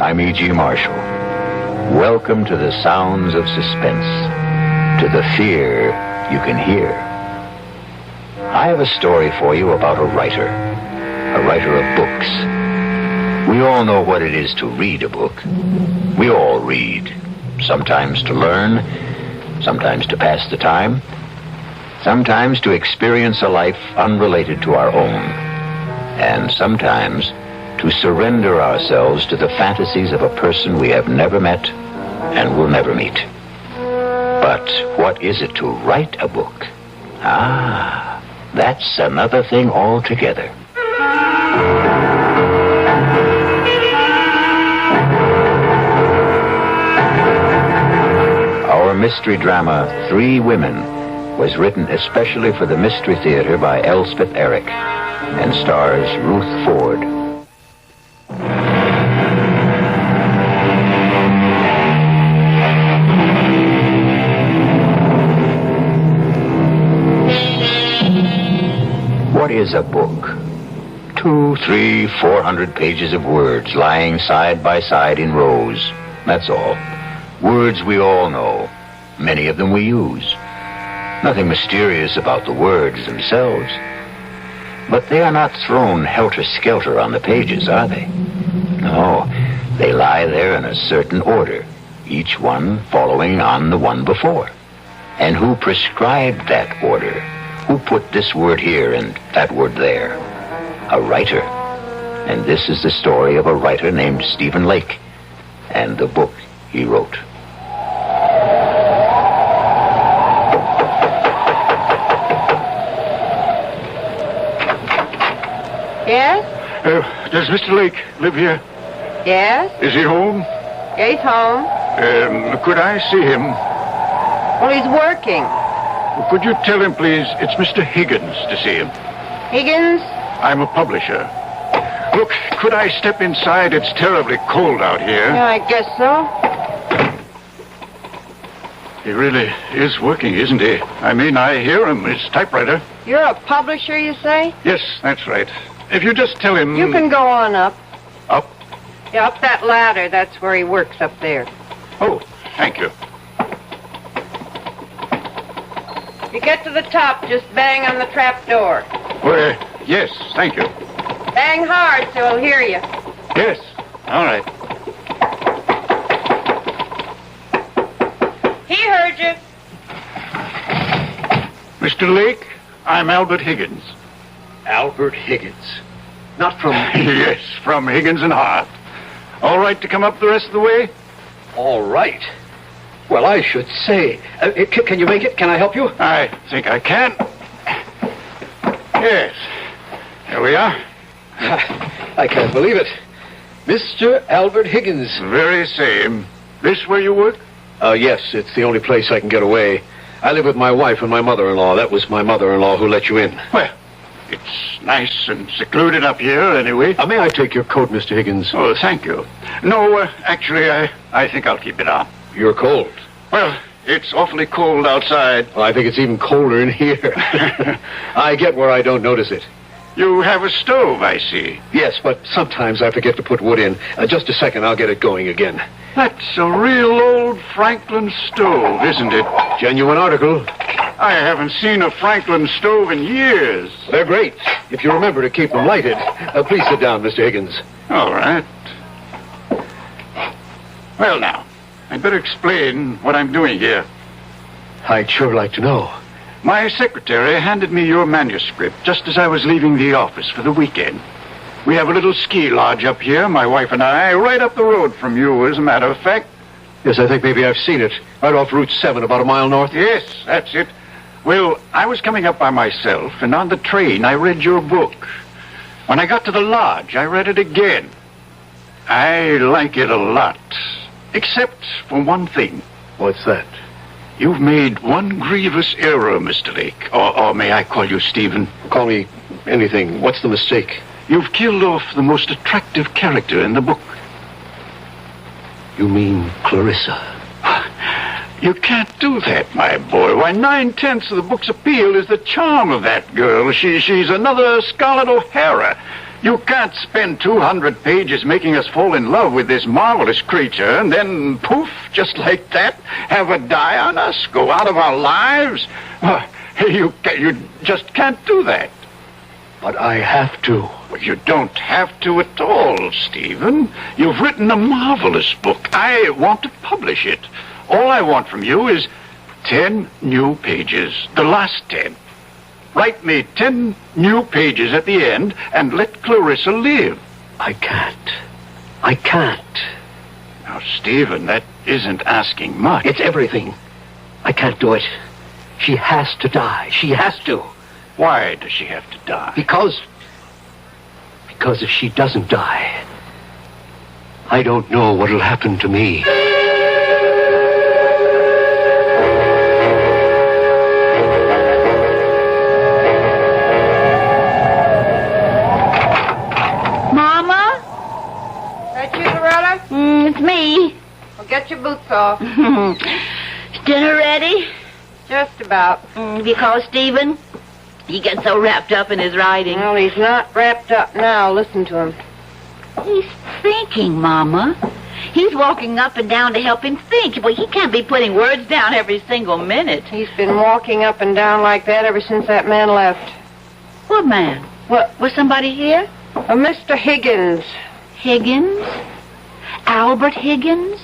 I'm E.G. Marshall. Welcome to the sounds of suspense, to the fear you can hear. I have a story for you about a writer of books. We all know what it is to read a book. We all read, sometimes to learn, sometimes to pass the time, sometimes to experience a life unrelated to our own, and sometimes to surrender ourselves to the fantasies of a person we have never met and will never meet. But what is it to write a book? That's another thing altogether. Our mystery drama, Three Women, was written especially for the Mystery Theater by Elspeth Eric and stars Ruth Ford. What is a book? 200, 300, 400 pages of words lying side by side in rows. That's all. Words we all know. Many of them we use. Nothing mysterious about the words themselves. But they are not thrown helter-skelter on the pages, are they? No, they lie there in a certain order, each one following on the one before. And who prescribed that order? Who put this word here and that word there? A writer. And this is the story of a writer named Stephen Lake and the book he wrote. Yes? Does Mr. Lake live here? Yes? Is he home? Yeah, he's home. Could I see him? Well, he's working. Could you tell him, please, it's Mr. Higgins to see him? Higgins? I'm a publisher. Look, could I step inside? It's terribly cold out here. Yeah, I guess so. He really is working, isn't he? I mean, I hear him, his typewriter. You're a publisher, you say? Yes, that's right. If you just tell him... You can go on up. Up? Yeah, up that ladder. That's where he works, up there. Oh, thank you. You get to the top, just bang on the trap door. Well, yes, thank you. Bang hard so he'll hear you. Yes, all right. He heard you. Mr. Lake, I'm Albert Higgins. Albert Higgins. Not from... Yes, from Higgins and Hart. All right to come up the rest of the way? All right. Well, I should say. Can you make it? Can I help you? I think I can. Yes. Here we are. I can't believe it. Mr. Albert Higgins. Very same. This where you work? Yes, it's the only place I can get away. I live with my wife and my mother-in-law. That was my mother-in-law who let you in. Well, it's nice and secluded up here, anyway. May I take your coat, Mr. Higgins? Oh, thank you. No, actually, I think I'll keep it on. You're cold. Well, it's awfully cold outside. Well, I think it's even colder in here. I get where I don't notice it. You have a stove, I see. Yes, but sometimes I forget to put wood in. Just a second, I'll get it going again. That's a real old Franklin stove, isn't it? Genuine article. I haven't seen a Franklin stove in years. They're great, if you remember to keep them lighted. Please sit down, Mr. Higgins. All right. Well, now, I'd better explain what I'm doing here. I'd sure like to know. My secretary handed me your manuscript just as I was leaving the office for the weekend. We have a little ski lodge up here, my wife and I, right up the road from you, as a matter of fact. Yes, I think maybe I've seen it. Right off Route 7, about a mile north. Yes, that's it. Well, I was coming up by myself, and on the train I read your book. When I got to the lodge, I read it again. I like it a lot. Except for one thing. What's that? You've made one grievous error, Mr. Lake. Or may I call you Stephen? Call me anything. What's the mistake? You've killed off the most attractive character in the book. You mean Clarissa? You can't do that, my boy. Why, 9/10 of the book's appeal is the charm of that girl. She's another Scarlett O'Hara. You can't spend 200 pages making us fall in love with this marvelous creature and then, poof, just like that, have her die on us, go out of our lives. Why, you just can't do that. But I have to. Well, you don't have to at all, Stephen. You've written a marvelous book. I want to publish it. All I want from you is 10 new pages, the last 10. Write me 10 new pages at the end and let Clarissa live. I can't. I can't. Now, Stephen, that isn't asking much. It's everything. I can't do it. She has to die. She has to. Why does she have to die? Because if she doesn't die, I don't know what'll happen to me. Mama? That you, Loretta? It's me. Well, get your boots off. Is dinner ready? Just about. Because Stephen, he gets so wrapped up in his writing. Well, he's not wrapped up now. Listen to him. He's thinking, Mama. He's walking up and down to help him think. Well, he can't be putting words down every single minute. He's been walking up and down like that ever since that man left. What man? What? Was somebody here? Mr. Higgins. Higgins? Albert Higgins?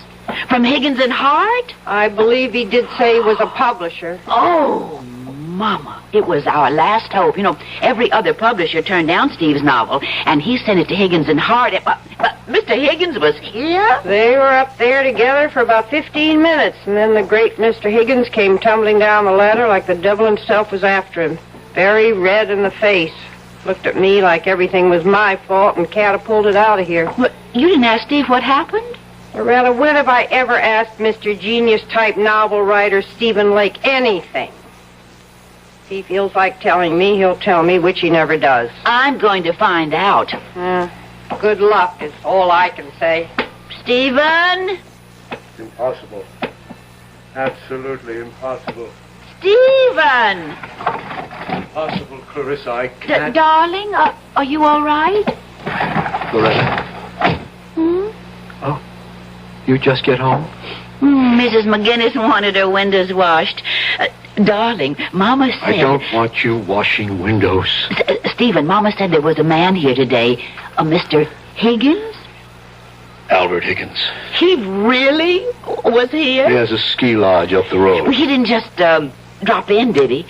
From Higgins and Hart? I believe he did say he was a publisher. Oh, Mama, it was our last hope. You know, every other publisher turned down Steve's novel, and he sent it to Higgins and Hart. But Mr. Higgins was here? They were up there together for about 15 minutes, and then the great Mr. Higgins came tumbling down the ladder like the devil himself was after him. Very red in the face. Looked at me like everything was my fault and catapulted out of here. But you didn't ask Steve what happened? Or rather, when have I ever asked Mr. Genius-type novel writer Stephen Lake anything? If he feels like telling me, he'll tell me, which he never does. I'm going to find out. Good luck is all I can say. Stephen? Impossible. Absolutely impossible. Stephen! Impossible, Clarissa. I can't. Darling, are you all right? Loretta. Oh, you just get home? Mrs. McGinnis wanted her windows washed. Darling, Mama said... I don't want you washing windows. Stephen, Mama said there was a man here today, a Mr. Higgins? Albert Higgins. He really was here? He has a ski lodge up the road. He didn't just drop in, did he?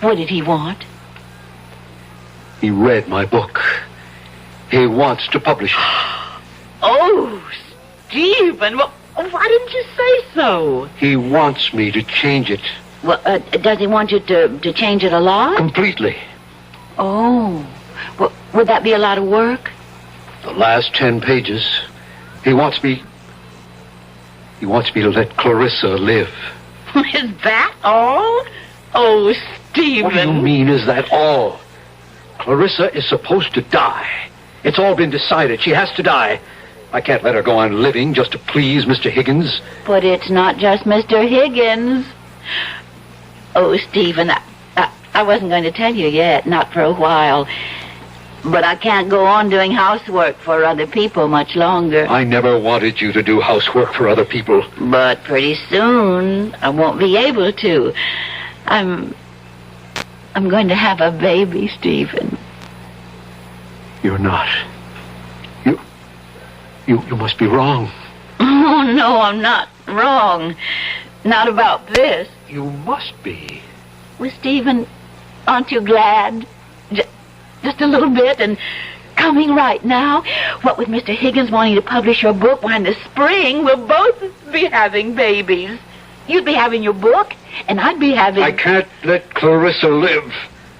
What did he want? He read my book. He wants to publish it. Oh, Stephen, well, why didn't you say so? He wants me to change it. Well, does he want you to change it a lot? Completely. Oh, well, would that be a lot of work? The last 10 pages. He wants me to let Clarissa live. Is that all? Oh, Stephen. What do you mean, is that all? Clarissa is supposed to die. It's all been decided. She has to die. I can't let her go on living just to please Mr. Higgins. But it's not just Mr. Higgins. Oh, Stephen, I wasn't going to tell you yet, not for a while. But I can't go on doing housework for other people much longer. I never wanted you to do housework for other people. But pretty soon, I won't be able to. I'm going to have a baby, Stephen. You're not. You must be wrong. Oh, no, I'm not wrong. Not about this. You must be. Well, Stephen, aren't you glad? Just a little bit, and coming right now. What with Mr. Higgins wanting to publish your book, why in the spring we'll both be having babies. You'd be having your book, and I'd be having... I can't let Clarissa live.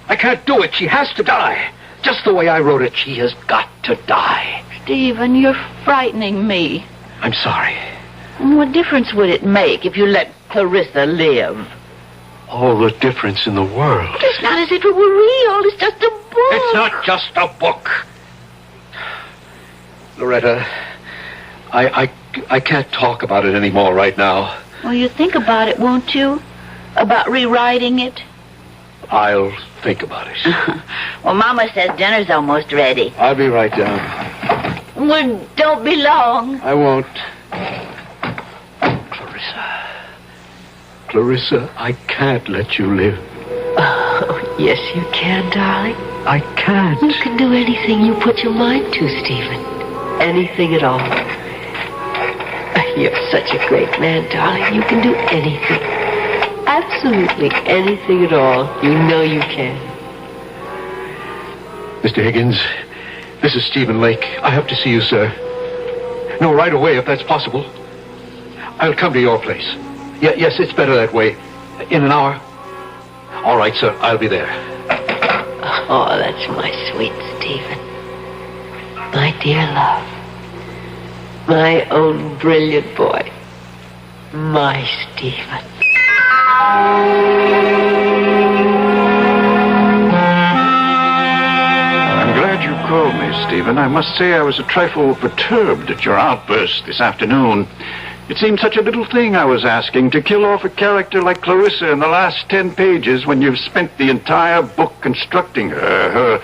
I can't do it. She has to die. Just the way I wrote it, she has got to die. Stephen, you're frightening me. I'm sorry. What difference would it make if you let Clarissa live? All the difference in the world. It's not as if it were real. It's just a book. It's not just a book. Loretta, I can't talk about it anymore right now. Well, you think about it, won't you? About rewriting it? I'll think about it. Well, Mama says dinner's almost ready. I'll be right down. Well, don't be long. I won't. Clarissa, I can't let you live. Oh, yes, you can, darling. I can't. You can do anything you put your mind to, Stephen. Anything at all. You're such a great man, darling. You can do anything. Absolutely anything at all. You know you can. Mr. Higgins, this is Stephen Lake. I have to see you, sir. No, right away, if that's possible. I'll come to your place. Yes, it's better that way. In an hour? All right, sir. I'll be there. Oh, that's my sweet Stephen. My dear love. My own brilliant boy. My Stephen. I'm glad you called me, Stephen. I must say I was a trifle perturbed at your outburst this afternoon. It seemed such a little thing I was asking, to kill off a character like Clarissa in the last 10 pages when you've spent the entire book constructing her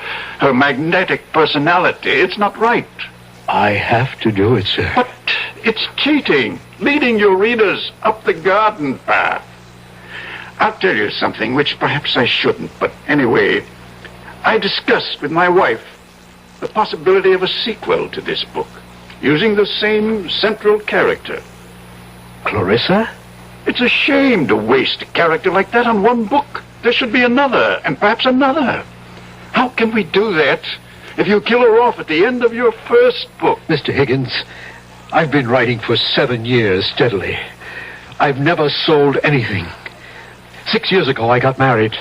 magnetic personality. It's not right. I have to do it, sir. But it's cheating, leading your readers up the garden path. I'll tell you something which perhaps I shouldn't, but anyway, I discussed with my wife the possibility of a sequel to this book, using the same central character. Clarissa? It's a shame to waste a character like that on one book. There should be another, and perhaps another. How can we do that if you kill her off at the end of your first book? Mr. Higgins, I've been writing for 7 years steadily. I've never sold anything. 6 years ago, I got married.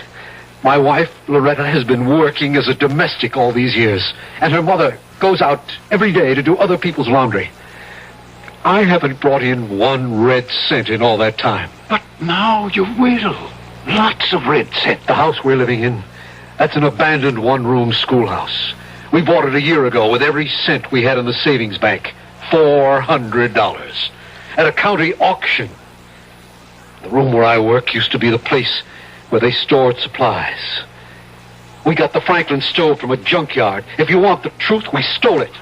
My wife, Loretta, has been working as a domestic all these years, and her mother goes out every day to do other people's laundry. I haven't brought in 1 red cent in all that time. But now you will. Lots of red cent. The house we're living in, that's an abandoned 1-room schoolhouse. We bought it a year ago with every cent we had in the savings bank. $400. At a county auction. The room where I work used to be the place where they stored supplies. We got the Franklin stove from a junkyard. If you want the truth, we stole it.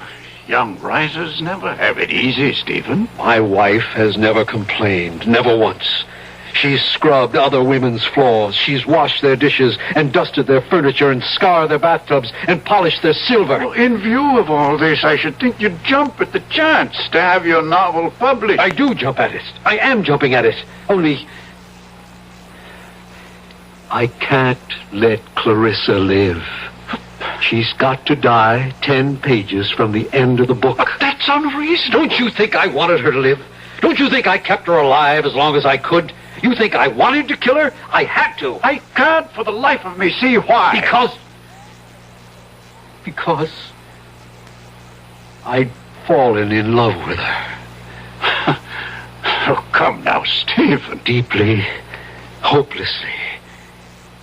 Young risers never have it easy, Stephen. My wife has never complained, never once. She's scrubbed other women's floors. She's washed their dishes and dusted their furniture and scoured their bathtubs and polished their silver. Well, in view of all this, I should think you'd jump at the chance to have your novel published. I do jump at it. I am jumping at it. Only, I can't let Clarissa live. She's got to die 10 pages from the end of the book. But that's unreasonable. Don't you think I wanted her to live? Don't you think I kept her alive as long as I could? You think I wanted to kill her? I had to. I can't for the life of me see why. Because I'd fallen in love with her. Oh, come now, Stephen. Deeply, hopelessly,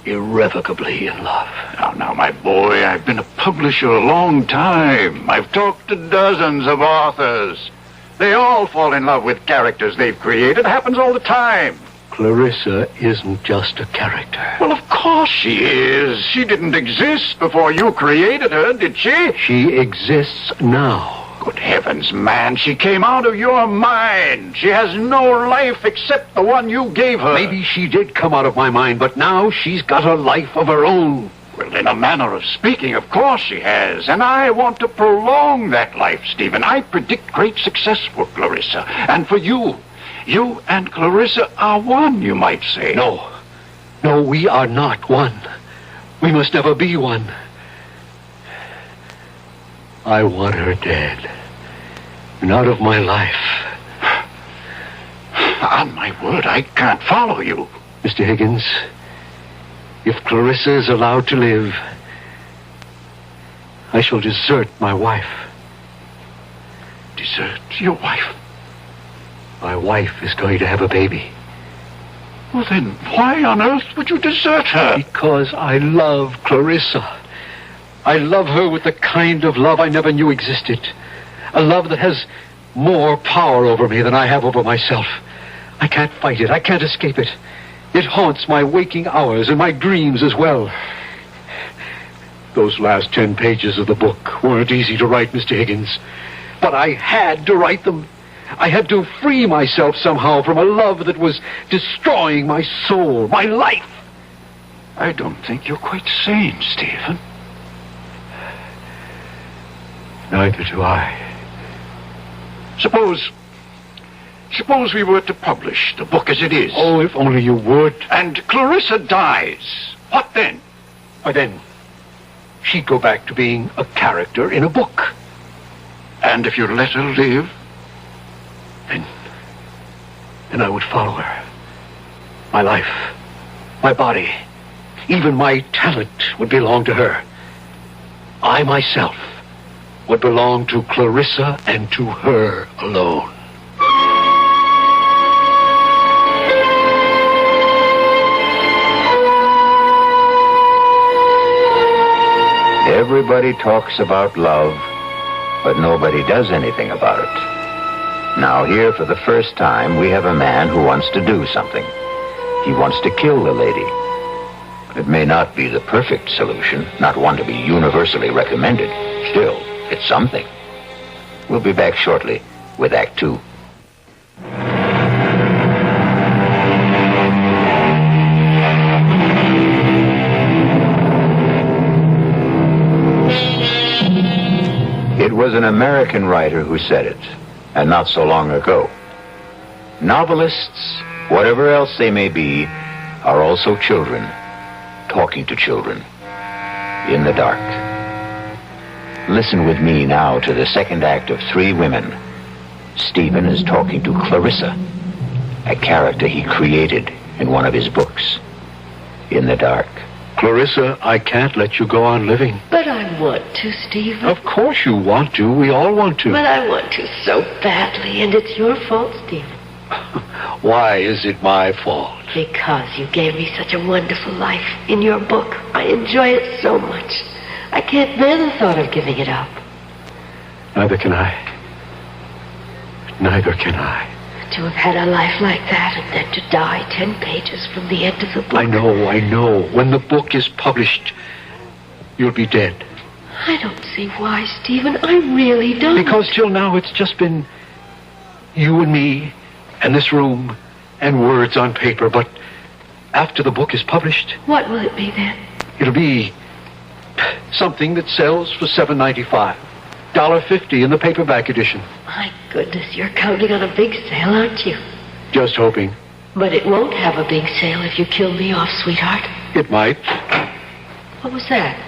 irrevocably in love. Now, my boy, I've been a publisher a long time. I've talked to dozens of authors. They all fall in love with characters they've created. It happens all the time. Clarissa isn't just a character. Well, of course she is. She didn't exist before you created her, did she? She exists now. Good heavens, man. She came out of your mind. She has no life except the one you gave her. Maybe she did come out of my mind, but now she's got a life of her own. Well, in a manner of speaking, of course she has. And I want to prolong that life, Stephen. I predict great success for Clarissa. And for you. You and Clarissa are one, you might say. No, we are not one. We must never be one. I want her dead. And out of my life. On my word, I can't follow you. Mr. Higgins, if Clarissa is allowed to live, I shall desert my wife. Desert your wife? My wife is going to have a baby. Well, then why on earth would you desert her? Because I love Clarissa. I love her with the kind of love I never knew existed. A love that has more power over me than I have over myself. I can't fight it. I can't escape it. It haunts my waking hours and my dreams as well. Those last 10 pages of the book weren't easy to write, Mr. Higgins. But I had to write them. I had to free myself somehow from a love that was destroying my soul, my life. I don't think you're quite sane, Stephen. Neither do I. Suppose we were to publish the book as it is. Oh, if only you would. And Clarissa dies. What then? Why then, she'd go back to being a character in a book. And if you let her live? Then I would follow her. My life, my body, even my talent would belong to her. I myself would belong to Clarissa and to her alone. Everybody talks about love, but nobody does anything about it. Now here, for the first time, we have a man who wants to do something. He wants to kill the lady. It may not be the perfect solution, not one to be universally recommended. Still, it's something. We'll be back shortly with Act Two. It was an American writer who said it, and not so long ago. Novelists, whatever else they may be, are also children, talking to children, in the dark. Listen with me now to the second act of Three Women. Stephen is talking to Clarissa, a character he created in one of his books, in the dark. Clarissa, I can't let you go on living. But I want to, Stephen. Of course you want to. We all want to. But I want to so badly, and it's your fault, Stephen. Why is it my fault? Because you gave me such a wonderful life in your book. I enjoy it so much. I can't bear the thought of giving it up. Neither can I. Neither can I. To have had a life like that and then to die 10 pages from the end of the book. I know. When the book is published, you'll be dead. I don't see why, Stephen. I really don't. Because till now it's just been you and me and this room and words on paper. But after the book is published... What will it be then? It'll be something that sells for $7.95. $1.50 in the paperback edition. My goodness, you're counting on a big sale, aren't you? Just hoping. But it won't have a big sale if you kill me off, sweetheart. It might. What was that?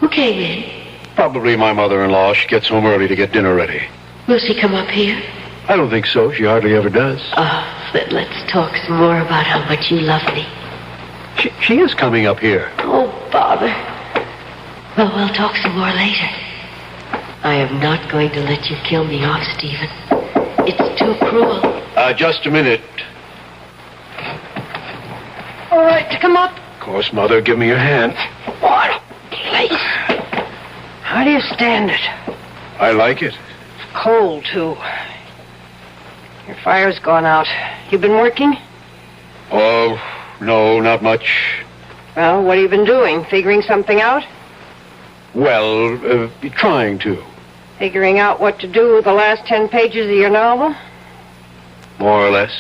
Who came in? Probably my mother-in-law. She gets home early to get dinner ready. Will she come up here? I don't think so. She hardly ever does. Oh, then let's talk some more about how much you love me. She is coming up here. Oh, bother. Well, we'll talk some more later. I am not going to let you kill me off, Stephen. It's too cruel. Just a minute. All right to come up? Of course, Mother. Give me your hand. What a place. How do you stand it? I like it. Cold, too. Your fire's gone out. You been working? Oh, no, not much. Well, what have you been doing? Figuring something out? Well, trying to. Figuring out what to do with the last 10 pages of your novel? More or less.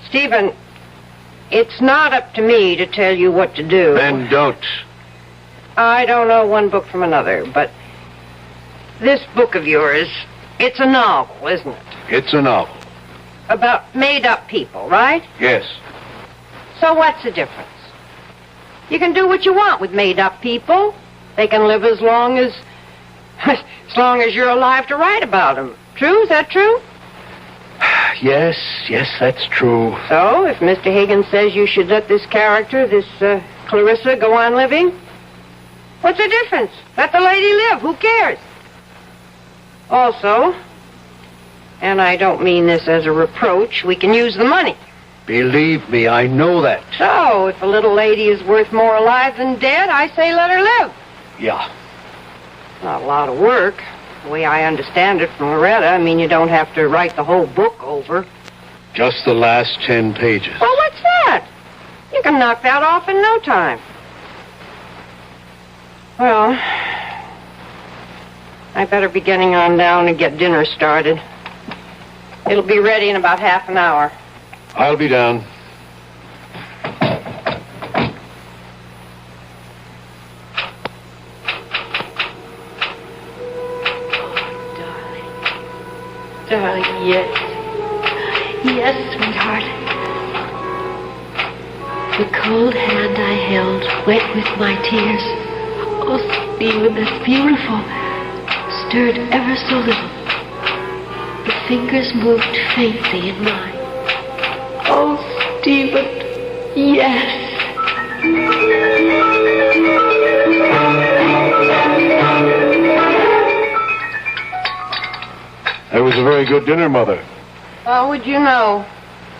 Stephen, it's not up to me to tell you what to do. Then don't. I don't know one book from another, but this book of yours, it's a novel, isn't it? It's a novel. About made-up people, right? Yes. So what's the difference? You can do what you want with made-up people. They can live as long as you're alive to write about them. True? Is that true? Yes, that's true. So, if Mr. Higgins says you should let this character, this Clarissa, go on living, what's the difference? Let the lady live. Who cares? Also, and I don't mean this as a reproach, we can use the money. Believe me, I know that. So, if a little lady is worth more alive than dead, I say let her live. Yeah. Not a lot of work. The way I understand it from Loretta, I mean, you don't have to write the whole book over. Just the last 10 pages. Well, what's that? You can knock that off in no time. Well, I better be getting on down and get dinner started. It'll be ready in about half an hour. I'll be down. Darling, yes. Yes, sweetheart. The cold hand I held, wet with my tears. Oh, Stephen, that's beautiful. Stirred ever so little. The fingers moved faintly in mine. Oh, Stephen, yes. That was a very good dinner, Mother. How would you know?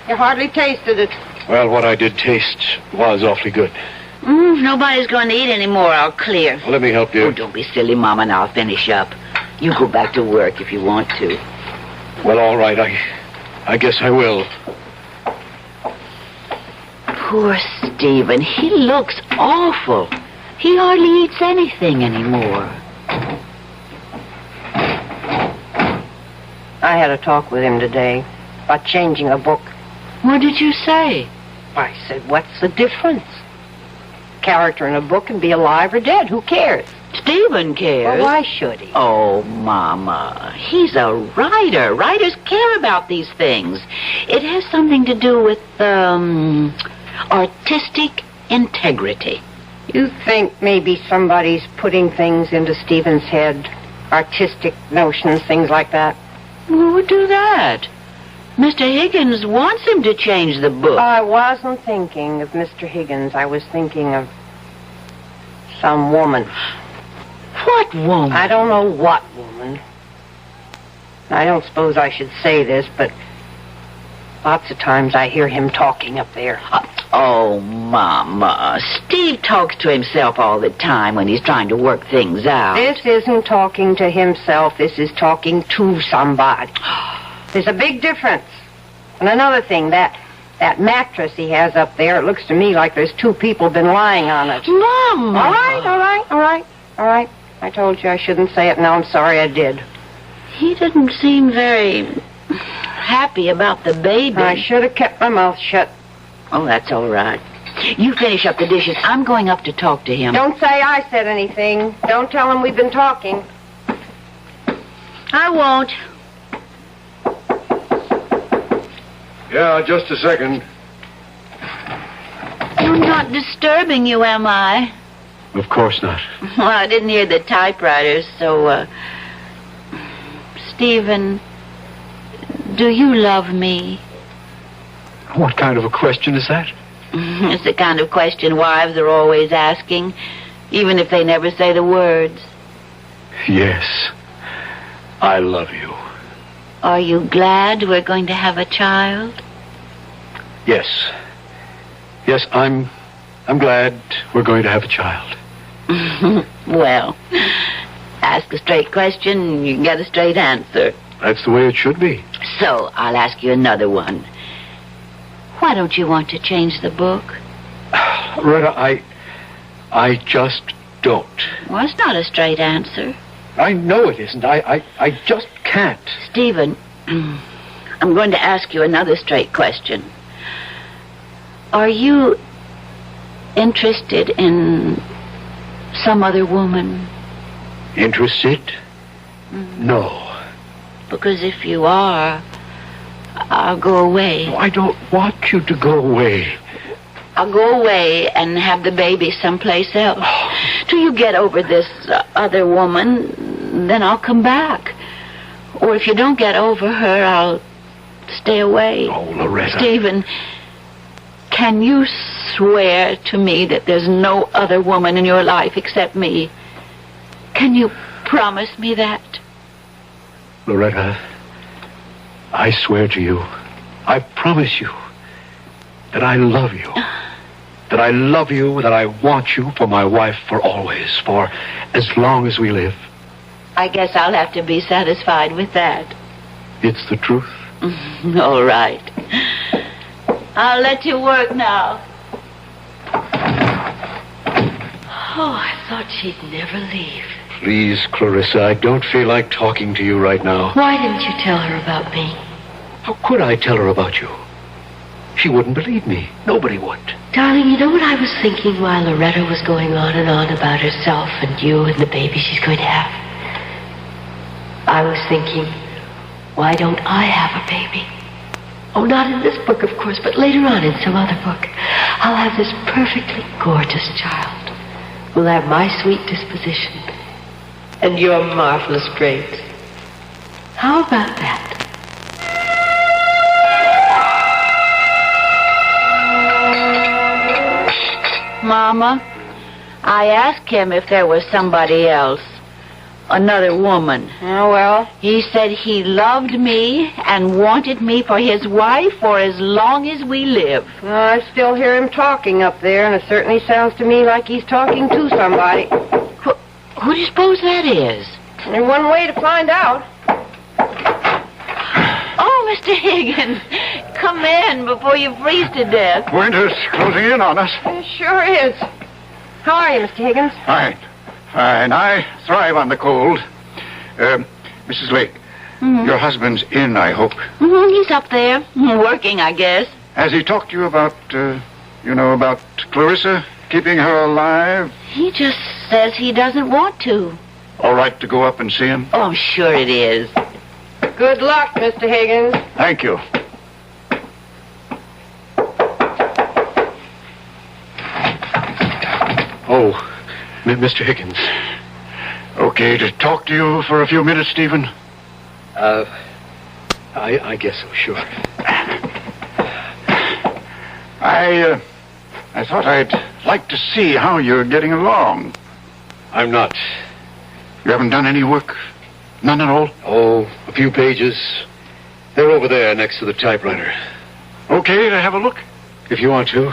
You hardly tasted it. Well, what I did taste was awfully good. If nobody's going to eat anymore, I'll clear. Well, let me help you. Oh, don't be silly, Mom, and I'll finish up. You go back to work if you want to. Well, all right. I guess I will. Poor Stephen. He looks awful. He hardly eats anything anymore. I had a talk with him today about changing a book. What did you say? I said, what's the difference? Character in a book can be alive or dead. Who cares? Stephen cares. Well, why should he? Oh, Mama, he's a writer. Writers care about these things. It has something to do with, artistic integrity. You think maybe somebody's putting things into Stephen's head? Artistic notions, things like that? Who would do that? Mr. Higgins wants him to change the book. I wasn't thinking of Mr. Higgins. I was thinking of some woman. What woman? I don't know what woman. I don't suppose I should say this, but lots of times I hear him talking up there. Oh, Mama, Steve talks to himself all the time when he's trying to work things out. This isn't talking to himself. This is talking to somebody. There's a big difference. And another thing, that mattress he has up there, it looks to me like there's two people been lying on it. Mama! All right. I told you I shouldn't say it. Now I'm sorry I did. He didn't seem very happy about the baby. I should have kept my mouth shut. Oh, that's all right. You finish up the dishes. I'm going up to talk to him. Don't say I said anything. Don't tell him we've been talking. I won't. Yeah, just a second. I'm not disturbing you, am I? Of course not. Well, I didn't hear the typewriters, so, Stephen, do you love me? What kind of a question is that? It's the kind of question wives are always asking, even if they never say the words. Yes. I love you. Are you glad we're going to have a child? Yes. Yes, I'm glad we're going to have a child. Well, ask a straight question, you can get a straight answer. That's the way it should be. So, I'll ask you another one. Why don't you want to change the book? Loretta, I just don't. Well, it's not a straight answer. I know it isn't. I just can't. Stephen, I'm going to ask you another straight question. Are you interested in some other woman? Interested? No. Because if you are, I'll go away. I don't want you to go away. I'll go away and have the baby someplace else. Till you get over this other woman, then I'll come back. Or if you don't get over her, I'll stay away. Oh, Loretta. Stephen, can you swear to me that there's no other woman in your life except me? Can you promise me that? Loretta, I swear to you, I promise you that I love you. That I love you, that I want you for my wife for always, for as long as we live. I guess I'll have to be satisfied with that. It's the truth. All right. I'll let you work now. Oh, I thought she'd never leave. Please, Clarissa, I don't feel like talking to you right now. Why didn't you tell her about me? How could I tell her about you? She wouldn't believe me. Nobody would. Darling, you know what I was thinking while Loretta was going on and on about herself and you and the baby she's going to have? I was thinking, why don't I have a baby? Oh, not in this book, of course, but later on in some other book. I'll have this perfectly gorgeous child who'll have my sweet disposition and your marvelous grace. How about that? Mama, I asked him if there was somebody else. Another woman. Oh, well. He said he loved me and wanted me for his wife for as long as we live. Well, I still hear him talking up there, and it certainly sounds to me like he's talking to somebody. Who do you suppose that is? There's one way to find out. Oh, Mr. Higgins, come in before you freeze to death. Winter's closing in on us. It sure is. How are you, Mr. Higgins? Fine. I thrive on the cold. Mrs. Lake, your husband's in, I hope. He's up there, working, I guess. Has he talked to you about, about Clarissa, keeping her alive? He just says he doesn't want to. All right to go up and see him? Oh, sure it is. Good luck, Mr. Higgins. Thank you. Oh, Mr. Higgins. Okay to talk to you for a few minutes, Stephen? I guess so, sure. I thought I'd like to see how you're getting along. I'm not. You haven't done any work? None at all? Oh, a few pages. They're over there next to the typewriter. Okay to have a look? If you want to.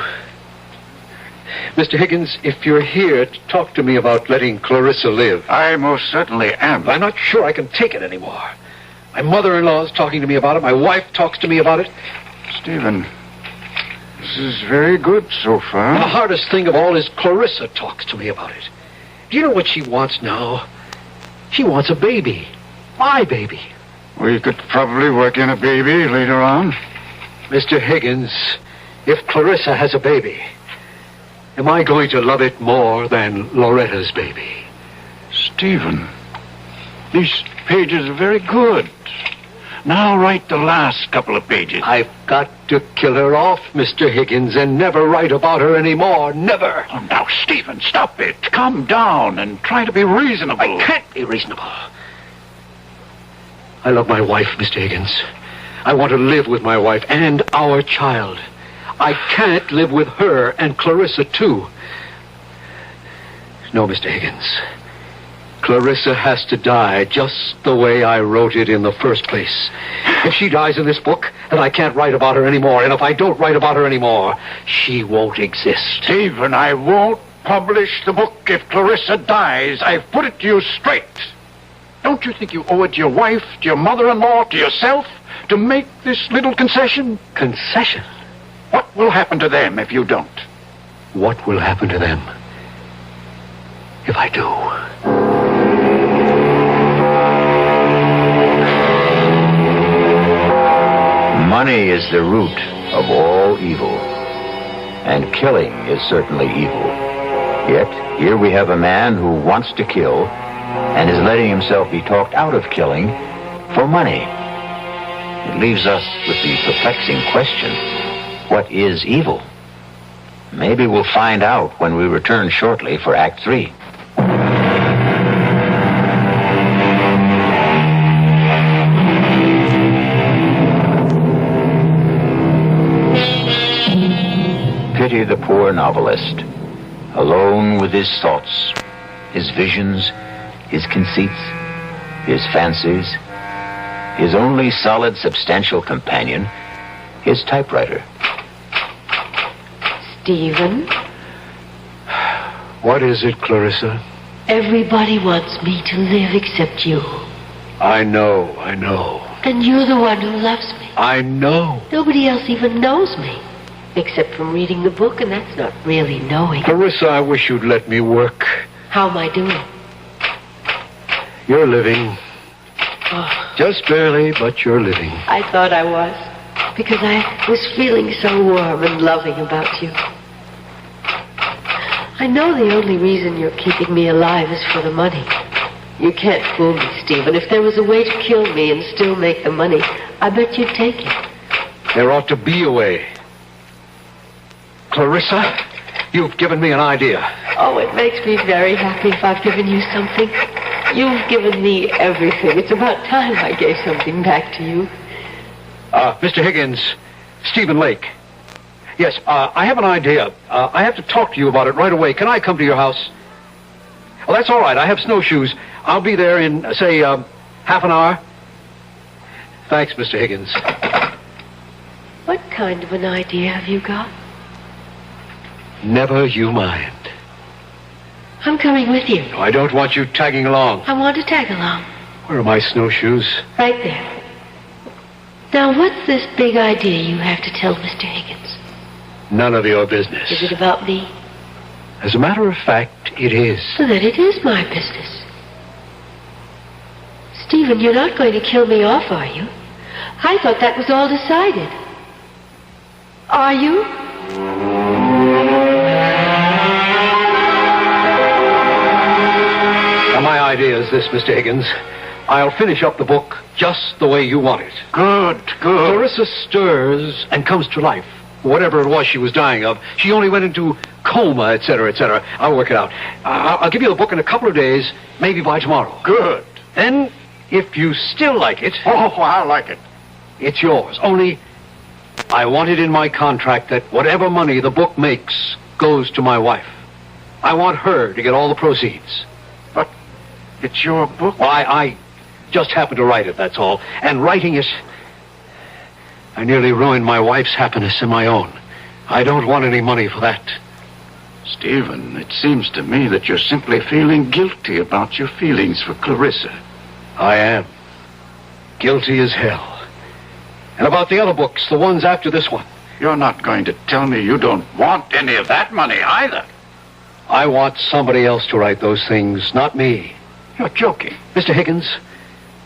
Mr. Higgins, if you're here to talk to me about letting Clarissa live. I most certainly am. I'm not sure I can take it anymore. My mother-in-law's talking to me about it. My wife talks to me about it. Stephen, this is very good so far. And the hardest thing of all is Clarissa talks to me about it. Do you know what she wants now? She wants a baby. My baby. We could probably work in a baby later on. Mr. Higgins, if Clarissa has a baby, am I going to love it more than Loretta's baby? Stephen, these pages are very good. Now write the last couple of pages. I've got to kill her off, Mr. Higgins, and never write about her anymore. Never. Oh, now, Stephen, stop it. Calm down and try to be reasonable. I can't be reasonable. I love my wife, Mr. Higgins. I want to live with my wife and our child. I can't live with her and Clarissa, too. No, Mr. Higgins. Clarissa has to die just the way I wrote it in the first place. If she dies in this book, then I can't write about her anymore. And if I don't write about her anymore, she won't exist. Stephen, I won't publish the book if Clarissa dies. I've put it to you straight. Don't you think you owe it to your wife, to your mother-in-law, to yourself, to make this little concession? Concession? What will happen to them if you don't? What will happen to them if I do? Money is the root of all evil, and killing is certainly evil. Yet, here we have a man who wants to kill and is letting himself be talked out of killing for money. It leaves us with the perplexing question, what is evil? Maybe we'll find out when we return shortly for Act 3. Pity the poor novelist, alone with his thoughts, his visions, his conceits, his fancies, his only solid, substantial companion, his typewriter. Stephen? What is it, Clarissa? Everybody wants me to live except you. I know. And you're the one who loves me. I know. Nobody else even knows me. Except from reading the book, and that's not really knowing. Clarissa, I wish you'd let me work. How am I doing? You're living. Oh, Just barely, but you're living. I thought I was. Because I was feeling so warm and loving about you. I know the only reason you're keeping me alive is for the money. You can't fool me, Stephen. If there was a way to kill me and still make the money, I bet you'd take it. There ought to be a way. Clarissa, you've given me an idea. Oh, it makes me very happy if I've given you something. You've given me everything. It's about time I gave something back to you. Mr. Higgins, Stephen Lake. Yes, I have an idea. I have to talk to you about it right away. Can I come to your house? Well, that's all right. I have snowshoes. I'll be there in, say, half an hour. Thanks, Mr. Higgins. What kind of an idea have you got? Never you mind. I'm coming with you. I don't want you tagging along. I want to tag along. Where are my snowshoes? Right there. Now, what's this big idea you have to tell Mr. Higgins? None of your business. Is it about me? As a matter of fact, it is. So then it is my business. Stephen, you're not going to kill me off, are you? I thought that was all decided. Are you? Now, my idea is this, Mr. Higgins. I'll finish up the book just the way you want it. Good. Clarissa stirs and comes to life. Whatever it was she was dying of, she only went into coma, etc., etc. I'll work it out. I'll give you the book in a couple of days, maybe by tomorrow. Good. Then, if you still like it, Oh, I like it. it's yours. Only, I want it in my contract that whatever money the book makes goes to my wife. I want her to get all the proceeds. But it's your book. Well, I just happened to write it, that's all. And writing it, I nearly ruined my wife's happiness and my own. I don't want any money for that. Stephen, it seems to me that you're simply feeling guilty about your feelings for Clarissa. I am. Guilty as hell. And about the other books, the ones after this one. You're not going to tell me you don't want any of that money either. I want somebody else to write those things, not me. You're joking. Mr. Higgins,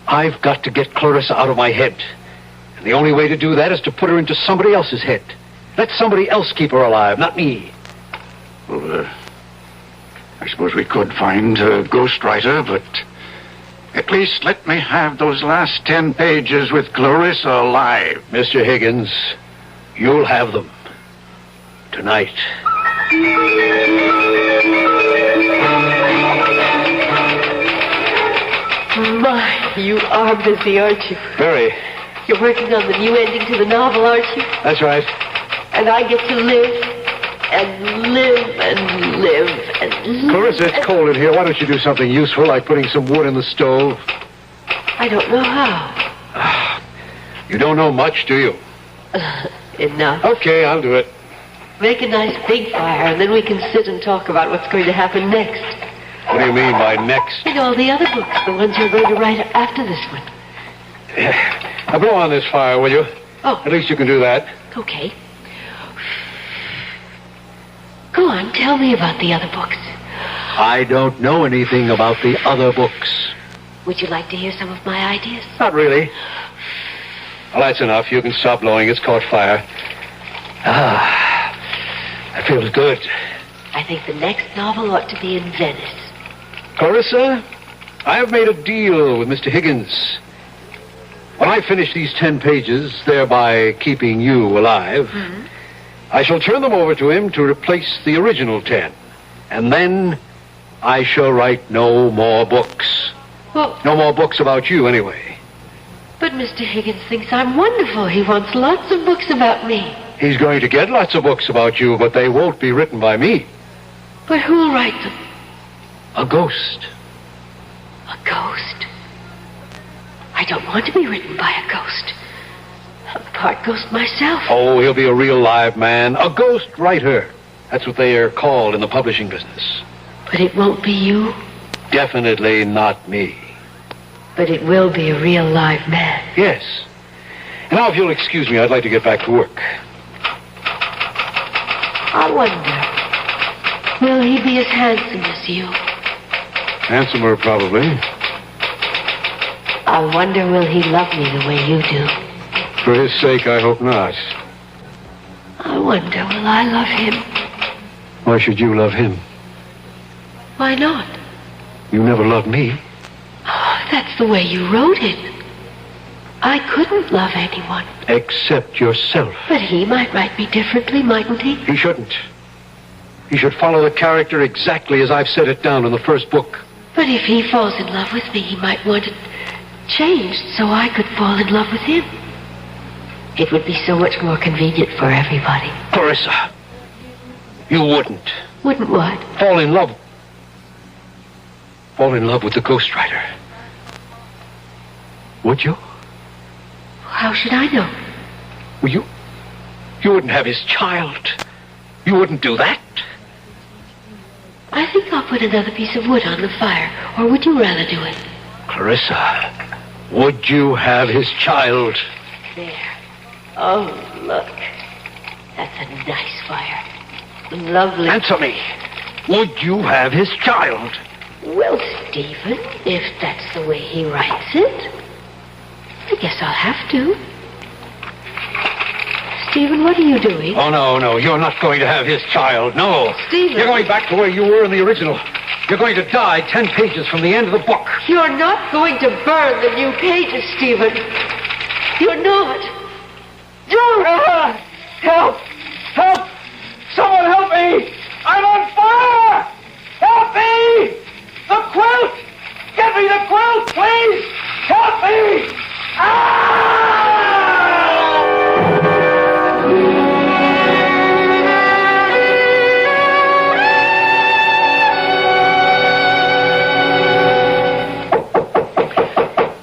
I've got to get Clarissa out of my head. And the only way to do that is to put her into somebody else's head. Let somebody else keep her alive, not me. Well, I suppose we could find a ghostwriter, but at least let me have those last 10 pages with Clarissa alive. Mr. Higgins, you'll have them. Tonight. My, you are busy, aren't you? Very. You're working on the new ending to the novel, aren't you? That's right. And I get to live and live and live and live. Clarissa, it's cold in here. Why don't you do something useful, like putting some wood in the stove? I don't know how. You don't know much, do you? Enough. Okay, I'll do it. Make a nice big fire, and then we can sit and talk about what's going to happen next. What do you mean by next? And all the other books, the ones you're going to write after this one. Now blow on this fire, will you? Oh. At least you can do that. Okay. Go on, tell me about the other books. I don't know anything about the other books. Would you like to hear some of my ideas? Not really. Well, that's enough. You can stop blowing. It's caught fire. That feels good. I think the next novel ought to be in Venice. Clarissa, I have made a deal with Mr. Higgins. When I finish these 10 pages, thereby keeping you alive, I shall turn them over to him to replace the original 10. And then I shall write no more books. Well, No more books about you, anyway. but Mr. Higgins thinks I'm wonderful. He wants lots of books about me. He's going to get lots of books about you, but they won't be written by me. But who'll write them? A ghost. A ghost? I don't want to be written by a ghost. I'm part ghost myself. Oh, he'll be a real live man. A ghost writer. That's what they are called in the publishing business. But it won't be you. Definitely not me. But it will be a real live man. Yes. And now, if you'll excuse me, I'd like to get back to work. I wonder, will he be as handsome as you? Handsomer, probably. I wonder, will he love me the way you do? For his sake, I hope not. I wonder, will I love him? Why should you love him? Why not? You never loved me. Oh, that's the way you wrote it. I couldn't love anyone. Except yourself. But he might write me differently, mightn't he? He shouldn't. He should follow the character exactly as I've set it down in the first book. But if he falls in love with me, he might want it changed so I could fall in love with him. It would be so much more convenient for everybody. Clarissa, you wouldn't. Wouldn't what? Fall in love with the ghostwriter. Would you? How should I know? Well, you wouldn't have his child. You wouldn't do that. I think I'll put another piece of wood on the fire. Or would you rather do it? Clarissa, would you have his child? There. Oh, look. That's a nice fire. Lovely. Answer me. Would you have his child? Well, Stephen, if that's the way he writes it, I guess I'll have to. Stephen, what are you doing? Oh, no. You're not going to have his child. No. Stephen. You're going back to where you were in the original. You're going to die 10 pages from the end of the book. You're not going to burn the new pages, Stephen. You're not. Help! Help! Someone help me! I'm on fire! Help me! The quilt! Get me the quilt, please! Help me!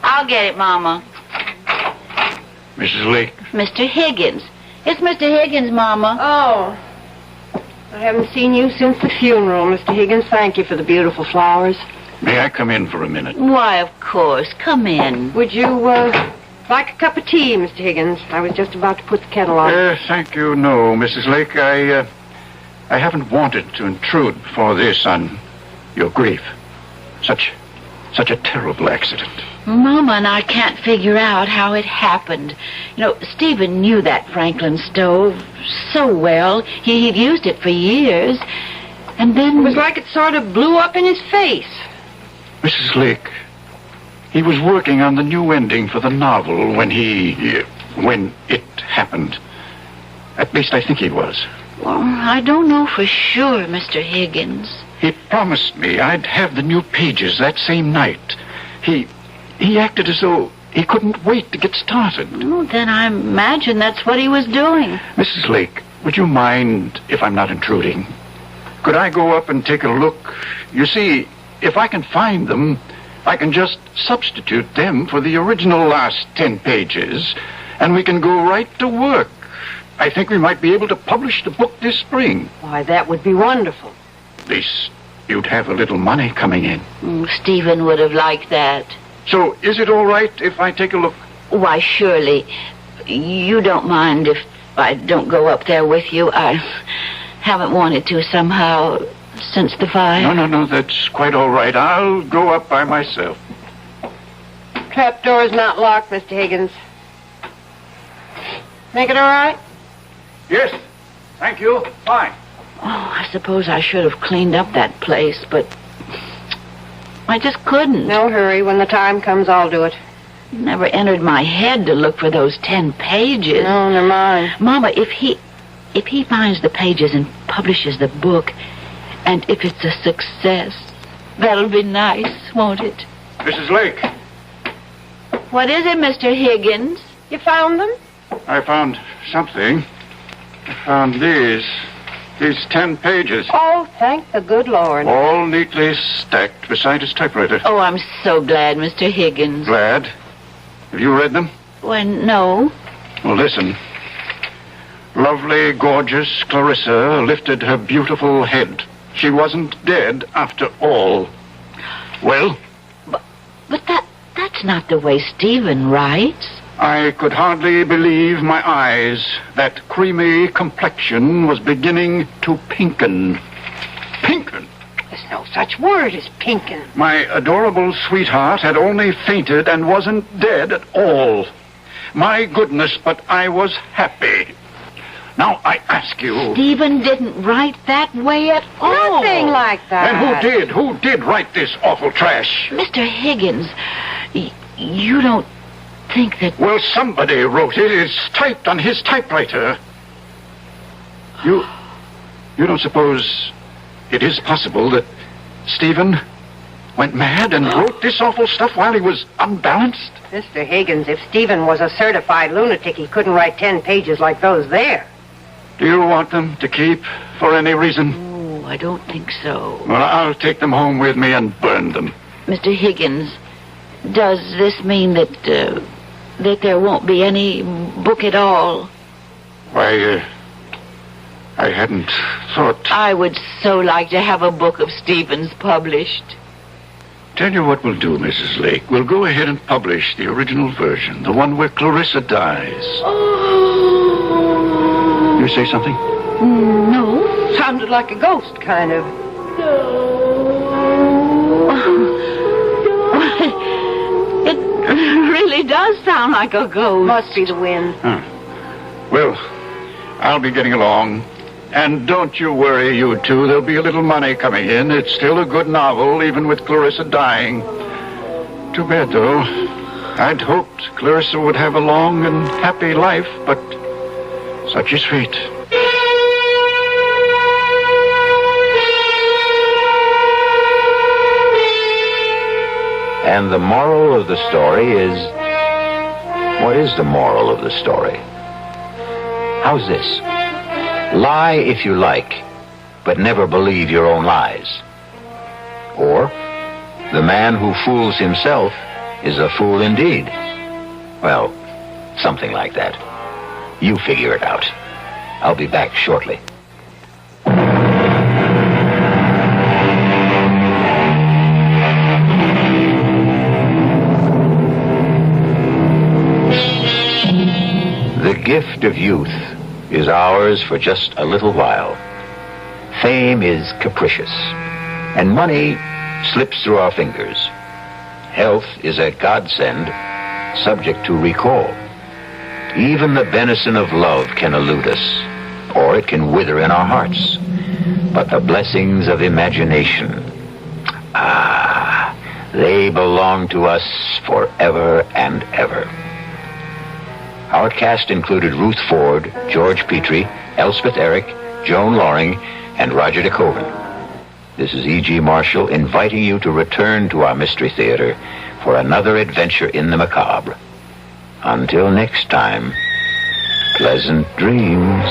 I'll get it, Mama. Mrs. Lake. Mr. Higgins. It's Mr. Higgins, Mama. Oh. I haven't seen you since the funeral, Mr. Higgins. Thank you for the beautiful flowers. May I come in for a minute? Why, of course. Come in. Would you, like a cup of tea, Mr. Higgins? I was just about to put the kettle on. Thank you, no, Mrs. Lake. I haven't wanted to intrude before this on your grief. Such a terrible accident. Mama and I can't figure out how it happened. You know, Stephen knew that Franklin stove so well. He'd used it for years. And then... It was like it sort of blew up in his face. Mrs. Lake, he was working on the new ending for the novel when it happened. At least I think he was. Well, I don't know for sure, Mr. Higgins. He promised me I'd have the new pages that same night. He acted as though he couldn't wait to get started. Oh, then I imagine that's what he was doing. Mrs. Lake, would you mind if I'm not intruding? Could I go up and take a look? You see, if I can find them, I can just substitute them for the original last 10 pages, and we can go right to work. I think we might be able to publish the book this spring. Why, that would be wonderful. At least you'd have a little money coming in. Stephen would have liked that. So, is it all right if I take a look? Why, surely. You don't mind if I don't go up there with you? I haven't wanted to somehow since the fire. No, that's quite all right. I'll go up by myself. Trapdoor's not locked, Mr. Higgins. Make it all right? Yes, thank you. Fine. Oh, I suppose I should have cleaned up that place, but I just couldn't. No hurry. When the time comes, I'll do it. It never entered my head to look for those 10 pages. No, they're mine. Mama, if he finds the pages and publishes the book, and if it's a success, that'll be nice, won't it? Mrs. Lake, What is it, Mr. Higgins? You found them? I found something. I found these 10 pages. Oh, thank the good Lord. All neatly stacked beside his typewriter. Oh, I'm so glad, Mr. Higgins. Glad. Have you read them? Well, no. Well, listen. Lovely, gorgeous Clarissa lifted her beautiful head. She wasn't dead after all. Well? But that's not the way Stephen writes. I could hardly believe my eyes. That creamy complexion was beginning to pinken. Pinken? There's no such word as pinkin'. My adorable sweetheart had only fainted and wasn't dead at all. My goodness, but I was happy. Now, I ask you... Stephen didn't write that way at all. Nothing like that. And who did? Who did write this awful trash? Mr. Higgins, you don't think that... Well, somebody wrote it. It's typed on his typewriter. You don't suppose it is possible that Stephen went mad and wrote this awful stuff while he was unbalanced? Mr. Higgins, if Stephen was a certified lunatic, he couldn't write 10 pages like those there. Do you want them to keep for any reason? Oh, I don't think so. Well, I'll take them home with me and burn them. Mr. Higgins, does this mean that there won't be any book at all? Why, I hadn't thought... I would so like to have a book of Stephen's published. Tell you what we'll do, Mrs. Lake. We'll go ahead and publish the original version, the one where Clarissa dies. You say something? No. Sounded like a ghost, kind of. It really does sound like a ghost. Must be the wind. Well, I'll be getting along. And don't you worry, you two. There'll be a little money coming in. It's still a good novel, even with Clarissa dying. Too bad, though. I'd hoped Clarissa would have a long and happy life, but such is fate. And the moral of the story is... What is the moral of the story? How's this? Lie if you like, but never believe your own lies. Or, the man who fools himself is a fool indeed. Well, something like that. You figure it out. I'll be back shortly. The gift of youth is ours for just a little while. Fame is capricious, and money slips through our fingers. Health is a godsend, subject to recall. Even the benison of love can elude us, or it can wither in our hearts. But the blessings of imagination, they belong to us forever and ever. Our cast included Ruth Ford, George Petrie, Elspeth Eric, Joan Loring, and Roger DeCoven. This is E.G. Marshall inviting you to return to our Mystery Theater for another adventure in the macabre. Until next time, pleasant dreams.